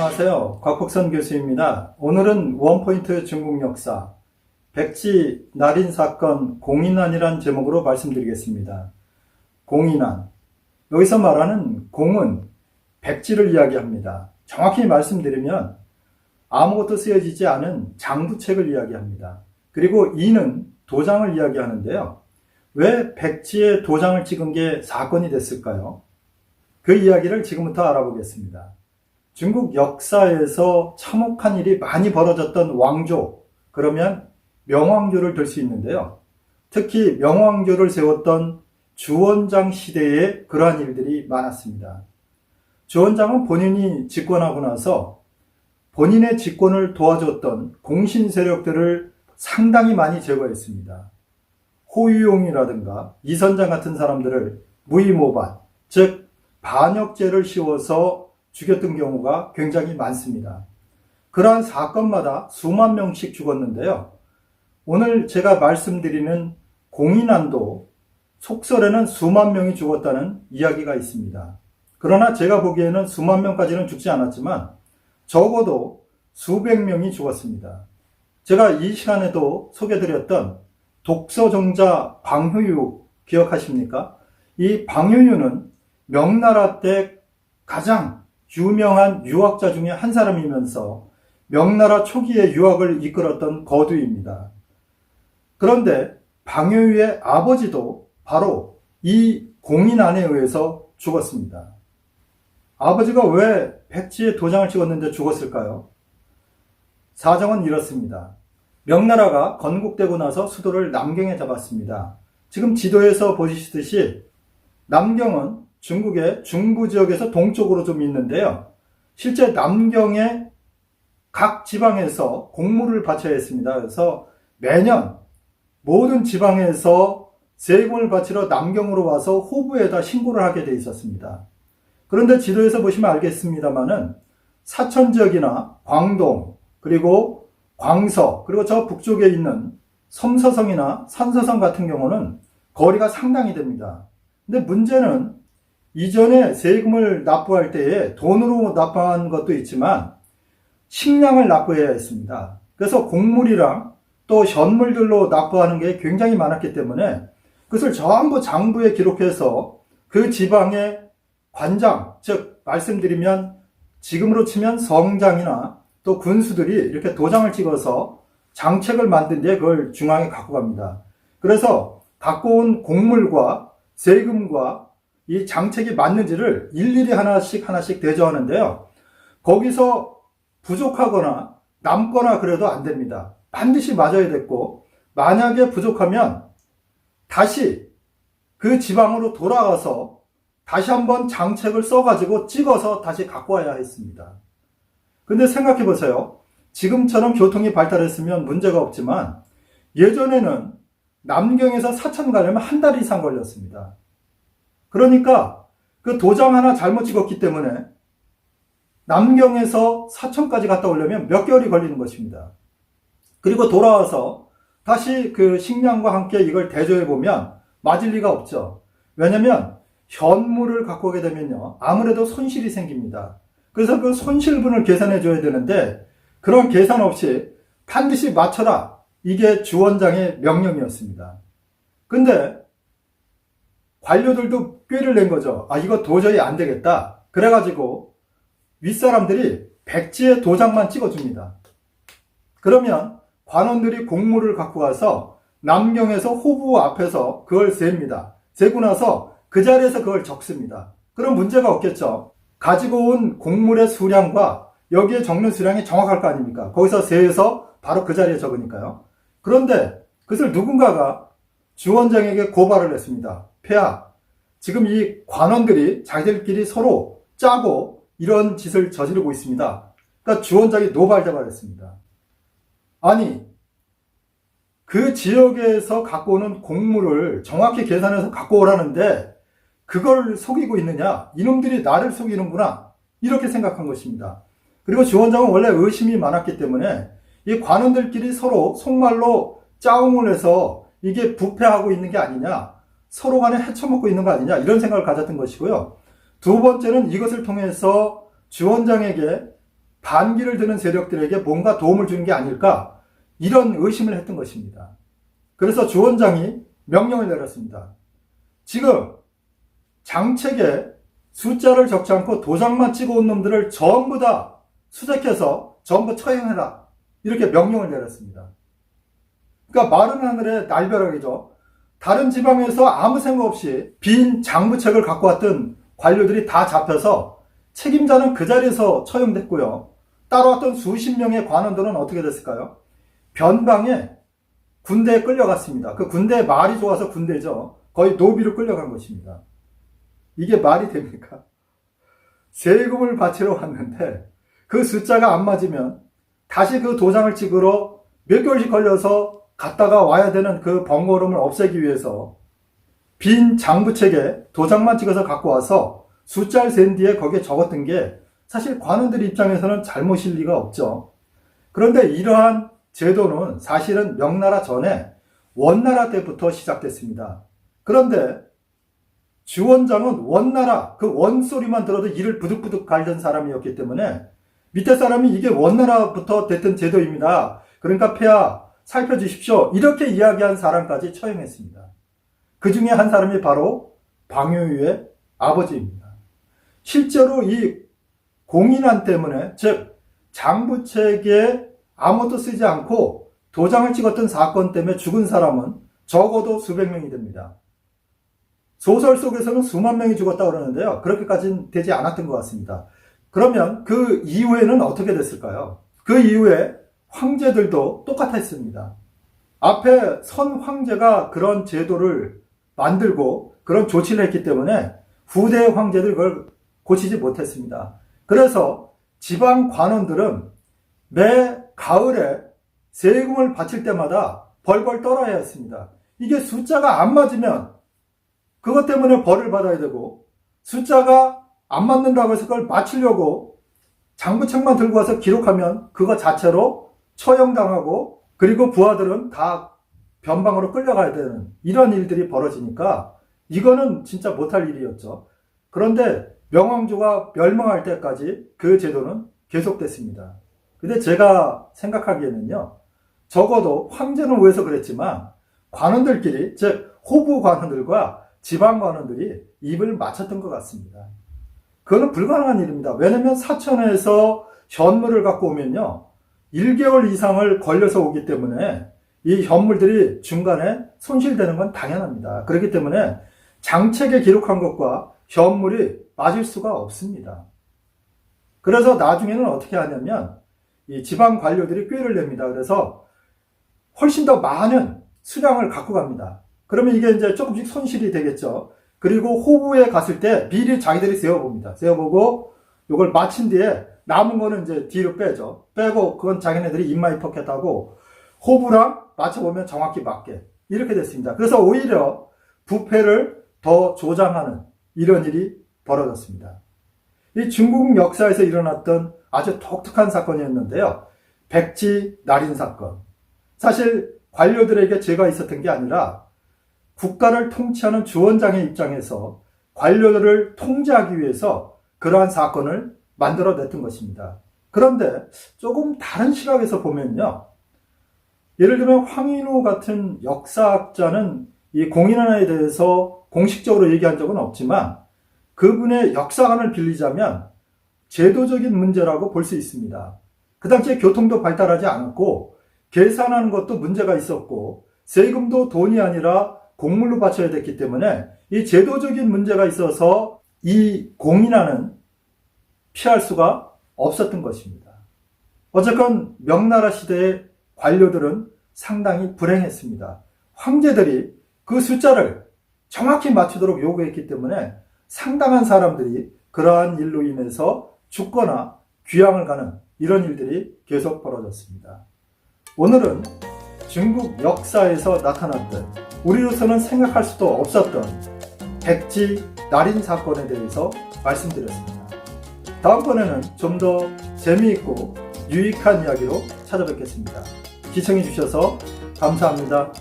안녕하세요. 곽복선 교수입니다. 오늘은 원포인트 중국 역사, 백지 날인 사건 공인난이란 제목으로 말씀드리겠습니다. 공인난. 여기서 말하는 공은 백지를 이야기합니다. 정확히 말씀드리면 아무것도 쓰여지지 않은 장부책을 이야기합니다. 그리고 인은 도장을 이야기하는데요. 왜 백지에 도장을 찍은 게 사건이 됐을까요? 그 이야기를 지금부터 알아보겠습니다. 중국 역사에서 참혹한 일이 많이 벌어졌던 왕조, 그러면 명왕조를 들 수 있는데요. 특히 명왕조를 세웠던 주원장 시대에 그러한 일들이 많았습니다. 주원장은 본인이 집권하고 나서 본인의 집권을 도와줬던 공신 세력들을 상당히 많이 제거했습니다. 호유용이라든가 이선장 같은 사람들을 무위모반, 즉 반역죄를 씌워서 죽였던 경우가 굉장히 많습니다. 그러한 사건마다 수만 명씩 죽었는데요. 오늘 제가 말씀드리는 공인난도 속설에는 수만 명이 죽었다는 이야기가 있습니다. 그러나 제가 보기에는 수만 명까지는 죽지 않았지만 적어도 수백 명이 죽었습니다. 제가 이 시간에도 소개드렸던 독서정자 방효유 기억하십니까? 이 방효유는 명나라 때 가장 유명한 유학자 중에 한 사람이면서 명나라 초기의 유학을 이끌었던 거두입니다. 그런데 방효유의 아버지도 바로 이 공인난에 의해서 죽었습니다. 아버지가 왜 백지에 도장을 찍었는데 죽었을까요? 사정은 이렇습니다. 명나라가 건국되고 나서 수도를 남경에 잡았습니다. 지금 지도에서 보시듯이 남경은 중국의 중부 지역에서 동쪽으로 좀 있는데요. 실제 남경의 각 지방에서 공물을 바쳐야 했습니다. 그래서 매년 모든 지방에서 세금을 바치러 남경으로 와서 호부에다 신고를 하게 돼 있었습니다. 그런데 지도에서 보시면 알겠습니다만은 사천 지역이나 광동, 그리고 광서, 그리고 저 북쪽에 있는 섬서성이나 산서성 같은 경우는 거리가 상당히 됩니다. 근데 문제는 이전에 세금을 납부할 때에 돈으로 납부한 것도 있지만 식량을 납부해야 했습니다. 그래서 곡물이랑 또 현물들로 납부하는 게 굉장히 많았기 때문에 그것을 전부 장부에 기록해서 그 지방의 관장, 즉 말씀드리면 지금으로 치면 성장이나 또 군수들이 이렇게 도장을 찍어서 장책을 만든 뒤에 그걸 중앙에 갖고 갑니다. 그래서 갖고 온 곡물과 세금과 이 장책이 맞는지를 일일이 하나씩 대조하는데요. 거기서 부족하거나 남거나 그래도 안 됩니다. 반드시 맞아야 됐고, 만약에 부족하면 다시 그 지방으로 돌아가서 다시 한번 장책을 써가지고 찍어서 다시 갖고 와야 했습니다. 근데 생각해 보세요. 지금처럼 교통이 발달했으면 문제가 없지만 예전에는 남경에서 사천 가려면 한 달 이상 걸렸습니다. 그러니까 그 도장 하나 잘못 찍었기 때문에 남경에서 사천까지 갔다 오려면 몇 개월이 걸리는 것입니다. 그리고 돌아와서 다시 그 식량과 함께 이걸 대조해 보면 맞을 리가 없죠. 왜냐하면 현물을 갖고 오게 되면요, 아무래도 손실이 생깁니다. 그래서 그 손실분을 계산해 줘야 되는데 그런 계산 없이 반드시 맞춰라, 이게 주원장의 명령이었습니다. 근데 관료들도 꾀를 낸 거죠. 이거 도저히 안 되겠다. 그래가지고 윗사람들이 백지에 도장만 찍어줍니다. 그러면 관원들이 곡물을 갖고 가서 남경에서 호부 앞에서 그걸 셉니다. 세고 나서 그 자리에서 그걸 적습니다. 그럼 문제가 없겠죠. 가지고 온 곡물의 수량과 여기에 적는 수량이 정확할 거 아닙니까? 거기서 세서 바로 그 자리에 적으니까요. 그런데 그것을 누군가가 주원장에게 고발을 했습니다. 폐하, 지금 이 관원들이 자기들끼리 서로 짜고 이런 짓을 저지르고 있습니다. 그러니까 주원장이 노발대발을 했습니다. 아니, 그 지역에서 갖고 오는 곡물을 정확히 계산해서 갖고 오라는데 그걸 속이고 있느냐? 이놈들이 나를 속이는구나, 이렇게 생각한 것입니다. 그리고 주원장은 원래 의심이 많았기 때문에 이 관원들끼리 서로 속말로 짜웅을 해서 이게 부패하고 있는 게 아니냐, 서로 간에 헤쳐먹고 있는 거 아니냐, 이런 생각을 가졌던 것이고요. 두 번째는 이것을 통해서 주원장에게 반기를 드는 세력들에게 뭔가 도움을 주는 게 아닐까, 이런 의심을 했던 것입니다. 그래서 주 원장이 명령을 내렸습니다. 지금 장책에 숫자를 적지 않고 도장만 찍어온 놈들을 전부 다 수색해서 전부 처형해라, 이렇게 명령을 내렸습니다. 그러니까 마른 하늘의 날벼락이죠. 다른 지방에서 아무 생각 없이 빈 장부책을 갖고 왔던 관료들이 다 잡혀서 책임자는 그 자리에서 처형됐고요. 따라왔던 수십 명의 관원들은 어떻게 됐을까요? 변방에 군대에 끌려갔습니다. 그 군대 말이 좋아서 군대죠. 거의 노비로 끌려간 것입니다. 이게 말이 됩니까? 세금을 바치러 왔는데 그 숫자가 안 맞으면 다시 그 도장을 찍으러 몇 개월씩 걸려서 갔다가 와야 되는 그 번거로움을 없애기 위해서 빈 장부책에 도장만 찍어서 갖고 와서 숫자를 센 뒤에 거기에 적었던 게 사실 관원들 입장에서는 잘못일 리가 없죠. 그런데 이러한 제도는 사실은 명나라 전에 원나라 때부터 시작됐습니다. 그런데 주 원장은 원나라, 그 원 소리만 들어도 이를 부득부득 갈던 사람이었기 때문에 밑에 사람이 이게 원나라부터 됐던 제도입니다. 그러니까 폐하 살펴주십시오, 이렇게 이야기한 사람까지 처형했습니다. 그 중에 한 사람이 바로 방효유의 아버지입니다. 실제로 이 공인한 때문에, 즉 장부책에 아무것도 쓰지 않고 도장을 찍었던 사건 때문에 죽은 사람은 적어도 수백 명이 됩니다. 소설 속에서는 수만 명이 죽었다고 그러는데요. 그렇게까지는 되지 않았던 것 같습니다. 그러면 그 이후에는 어떻게 됐을까요? 그 이후에 황제들도 똑같았습니다. 앞에 선 황제가 그런 제도를 만들고 그런 조치를 했기 때문에 후대의 황제들 그걸 고치지 못했습니다. 그래서 지방 관원들은 매 가을에 세금을 바칠 때마다 벌벌 떨어야 했습니다. 이게 숫자가 안 맞으면 그것 때문에 벌을 받아야 되고, 숫자가 안 맞는다고 해서 그걸 맞추려고 장부책만 들고 와서 기록하면 그거 자체로 처형당하고, 그리고 부하들은 다 변방으로 끌려가야 되는 이런 일들이 벌어지니까 이거는 진짜 못할 일이었죠. 그런데 명왕조가 멸망할 때까지 그 제도는 계속됐습니다. 근데 제가 생각하기에는요, 적어도 황제는 위해서 그랬지만 관원들끼리, 즉 호부 관원들과 지방 관원들이 입을 맞췄던 것 같습니다. 그거는 불가능한 일입니다. 왜냐면 사천에서 현물을 갖고 오면요, 1개월 이상을 걸려서 오기 때문에 이 현물들이 중간에 손실되는 건 당연합니다. 그렇기 때문에 장책에 기록한 것과 현물이 맞을 수가 없습니다. 그래서 나중에는 어떻게 하냐면 이 지방 관료들이 꾀를 냅니다. 그래서 훨씬 더 많은 수량을 갖고 갑니다. 그러면 이게 이제 조금씩 손실이 되겠죠. 그리고 호부에 갔을 때 미리 자기들이 세어봅니다. 세어보고 이걸 마친 뒤에 남은 거는 이제 뒤로 빼죠. 빼고 그건 자기네들이 입마이 포켓하고 호부랑 맞춰보면 정확히 맞게, 이렇게 됐습니다. 그래서 오히려 부패를 더 조장하는 이런 일이 벌어졌습니다. 이 중국 역사에서 일어났던 아주 독특한 사건이었는데요. 백지 날인 사건. 사실 관료들에게 죄가 있었던 게 아니라 국가를 통치하는 주원장의 입장에서 관료들을 통제하기 위해서 그러한 사건을 만들어냈던 것입니다. 그런데 조금 다른 시각에서 보면요, 예를 들면 황인우 같은 역사학자는 이 공인하나에 대해서 공식적으로 얘기한 적은 없지만 그분의 역사관을 빌리자면 제도적인 문제라고 볼 수 있습니다. 그 당시에 교통도 발달하지 않았고 계산하는 것도 문제가 있었고 세금도 돈이 아니라 곡물로 바쳐야 됐기 때문에 이 제도적인 문제가 있어서 이 공인하는 피할 수가 없었던 것입니다. 어쨌건 명나라 시대의 관료들은 상당히 불행했습니다. 황제들이 그 숫자를 정확히 맞추도록 요구했기 때문에 상당한 사람들이 그러한 일로 인해서 죽거나 귀양을 가는 이런 일들이 계속 벌어졌습니다. 오늘은 중국 역사에서 나타났던, 우리로서는 생각할 수도 없었던 백지 날인 사건에 대해서 말씀드렸습니다. 다음번에는 좀 더 재미있고 유익한 이야기로 찾아뵙겠습니다. 시청해 주셔서 감사합니다.